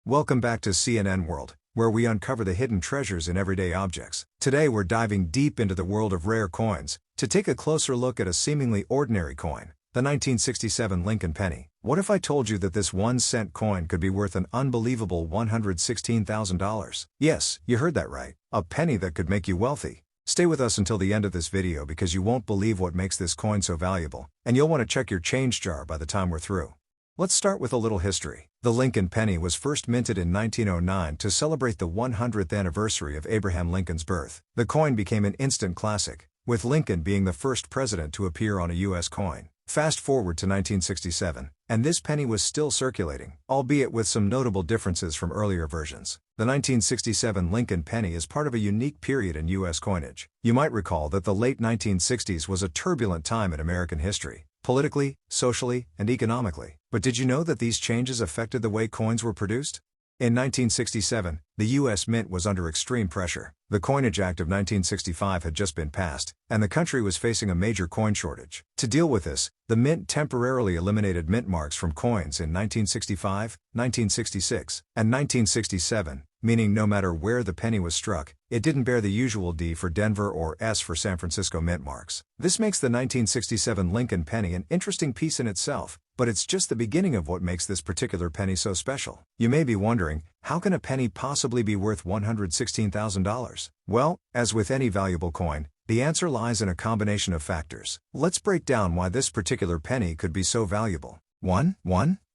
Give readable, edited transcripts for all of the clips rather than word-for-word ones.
Welcome back to CNN World, where we uncover the hidden treasures in everyday objects. Today we're diving deep into the world of rare coins to take a closer look at a seemingly ordinary coin, the 1967 Lincoln penny. What if I told you that this 1-cent coin could be worth an unbelievable $116,000? Yes, you heard that right. A penny that could make you wealthy. Stay with us until the end of this video because you won't believe what makes this coin so valuable, and you'll want to check your change jar by the time we're through. Let's start with a little history. The Lincoln penny was first minted in 1909 to celebrate the 100th anniversary of Abraham Lincoln's birth. The coin became an instant classic, with Lincoln being the first president to appear on a U.S. coin. Fast forward to 1967, and this penny was still circulating, albeit with some notable differences from earlier versions. The 1967 Lincoln penny is part of a unique period in U.S. coinage. You might recall that the late 1960s was a turbulent time in American history, politically, socially, and economically. But did you know that these changes affected the way coins were produced? In 1967, the U.S. Mint was under extreme pressure. The Coinage Act of 1965 had just been passed, and the country was facing a major coin shortage. To deal with this, the Mint temporarily eliminated mint marks from coins in 1965, 1966, and 1967, meaning no matter where the penny was struck, it didn't bear the usual D for Denver or S for San Francisco mint marks. This makes the 1967 Lincoln penny an interesting piece in itself, but it's just the beginning of what makes this particular penny so special. You may be wondering, how can a penny possibly be worth $116,000? Well, as with any valuable coin, the answer lies in a combination of factors. Let's break down why this particular penny could be so valuable. 1.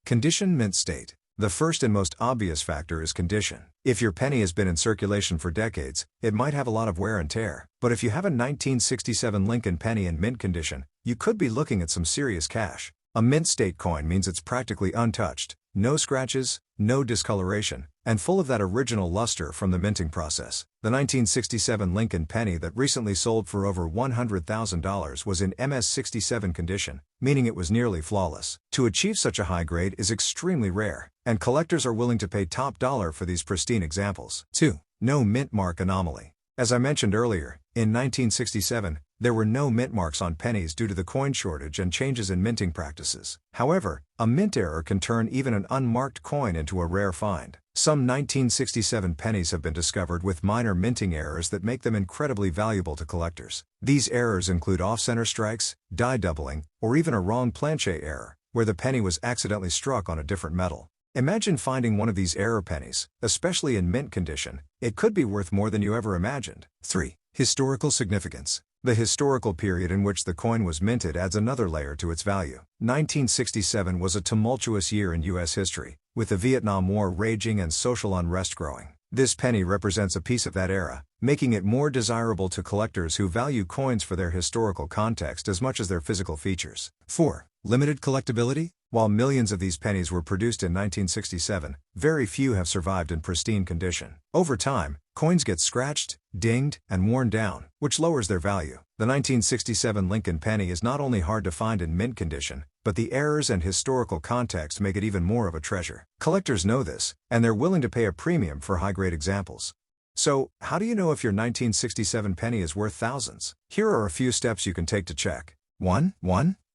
Condition, mint state. The first and most obvious factor is condition. If your penny has been in circulation for decades, it might have a lot of wear and tear. But if you have a 1967 Lincoln penny in mint condition, you could be looking at some serious cash. A mint state coin means it's practically untouched, no scratches, no discoloration, and full of that original luster from the minting process. The 1967 Lincoln penny that recently sold for over $100,000 was in MS67 condition, meaning it was nearly flawless. To achieve such a high grade is extremely rare, and collectors are willing to pay top dollar for these pristine examples. 2. No mint mark anomaly. As I mentioned earlier, in 1967, there were no mint marks on pennies due to the coin shortage and changes in minting practices. However, a mint error can turn even an unmarked coin into a rare find. Some 1967 pennies have been discovered with minor minting errors that make them incredibly valuable to collectors. These errors include off-center strikes, die doubling, or even a wrong planchet error, where the penny was accidentally struck on a different metal. Imagine finding one of these error pennies, especially in mint condition. It could be worth more than you ever imagined. 3. Historical significance. The historical period in which the coin was minted adds another layer to its value. 1967 was a tumultuous year in U.S. history, with the Vietnam War raging and social unrest growing. This penny represents a piece of that era, making it more desirable to collectors who value coins for their historical context as much as their physical features. 4. Limited collectability. While millions of these pennies were produced in 1967, very few have survived in pristine condition. Over time, coins get scratched, dinged, and worn down, which lowers their value. The 1967 Lincoln penny is not only hard to find in mint condition, but the errors and historical context make it even more of a treasure. Collectors know this, and they're willing to pay a premium for high-grade examples. So, how do you know if your 1967 penny is worth thousands? Here are a few steps you can take to check. 1.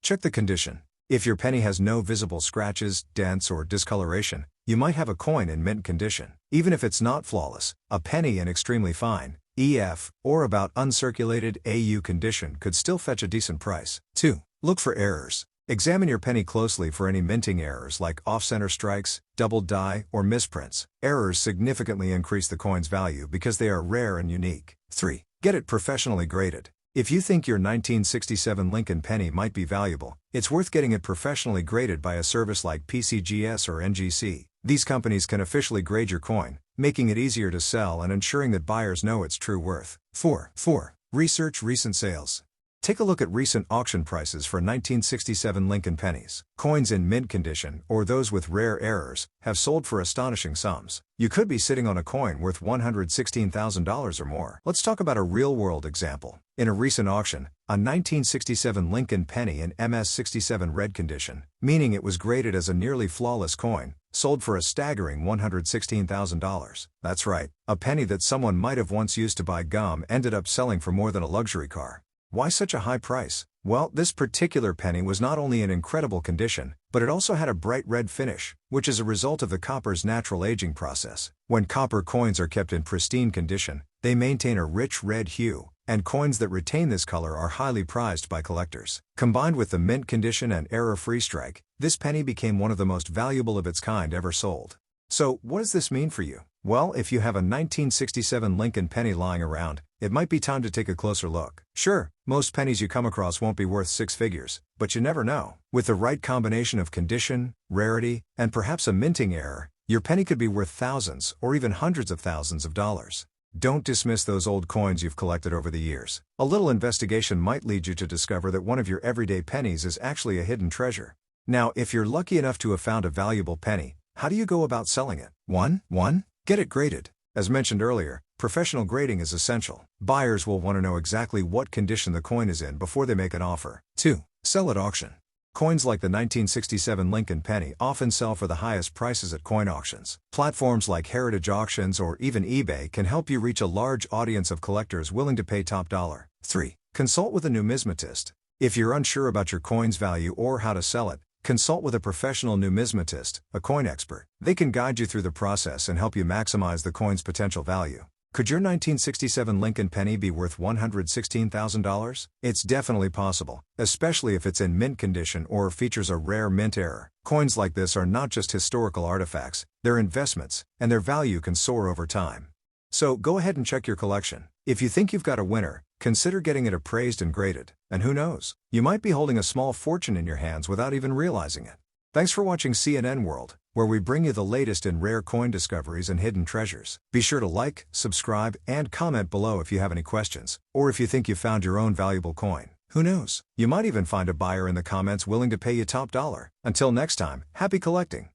Check the condition. If your penny has no visible scratches, dents, or discoloration, you might have a coin in mint condition. Even if it's not flawless, a penny in extremely fine, EF, or about uncirculated AU condition could still fetch a decent price. 2. Look for errors. Examine your penny closely for any minting errors like off-center strikes, double die, or misprints. Errors significantly increase the coin's value because they are rare and unique. 3. Get it professionally graded. If you think your 1967 Lincoln penny might be valuable, it's worth getting it professionally graded by a service like PCGS or NGC. These companies can officially grade your coin, making it easier to sell and ensuring that buyers know its true worth. 4. Research recent sales. Take a look at recent auction prices for 1967 Lincoln pennies. Coins in mint condition, or those with rare errors, have sold for astonishing sums. You could be sitting on a coin worth $116,000 or more. Let's talk about a real-world example. In a recent auction, a 1967 Lincoln penny in MS67 red condition, meaning it was graded as a nearly flawless coin, sold for a staggering $116,000. That's right, a penny that someone might have once used to buy gum ended up selling for more than a luxury car. Why such a high price? Well, this particular penny was not only in incredible condition, but it also had a bright red finish, which is a result of the copper's natural aging process. When copper coins are kept in pristine condition, they maintain a rich red hue, and coins that retain this color are highly prized by collectors. Combined with the mint condition and error-free strike, this penny became one of the most valuable of its kind ever sold. So, what does this mean for you? Well, if you have a 1967 Lincoln penny lying around, it might be time to take a closer look. Sure, most pennies you come across won't be worth six figures, but you never know. With the right combination of condition, rarity, and perhaps a minting error, your penny could be worth thousands or even hundreds of thousands of dollars. Don't dismiss those old coins you've collected over the years. A little investigation might lead you to discover that one of your everyday pennies is actually a hidden treasure. Now, if you're lucky enough to have found a valuable penny, how do you go about selling it? 1. Get it graded. As mentioned earlier, professional grading is essential. Buyers will want to know exactly what condition the coin is in before they make an offer. 2. Sell at auction. Coins like the 1967 Lincoln penny often sell for the highest prices at coin auctions. Platforms like Heritage Auctions or even eBay can help you reach a large audience of collectors willing to pay top dollar. 3. Consult with a numismatist. If you're unsure about your coin's value or how to sell it, consult with a professional numismatist, a coin expert. They can guide you through the process and help you maximize the coin's potential value. Could your 1967 Lincoln penny be worth $116,000? It's definitely possible, especially if it's in mint condition or features a rare mint error. Coins like this are not just historical artifacts, they're investments, and their value can soar over time. So go ahead and check your collection. If you think you've got a winner, consider getting it appraised and graded. And who knows, you might be holding a small fortune in your hands without even realizing it. Thanks for watching CNN World, where we bring you the latest in rare coin discoveries and hidden treasures. Be sure to like, subscribe, and comment below if you have any questions, or if you think you found your own valuable coin. Who knows, you might even find a buyer in the comments willing to pay you top dollar. Until next time, happy collecting!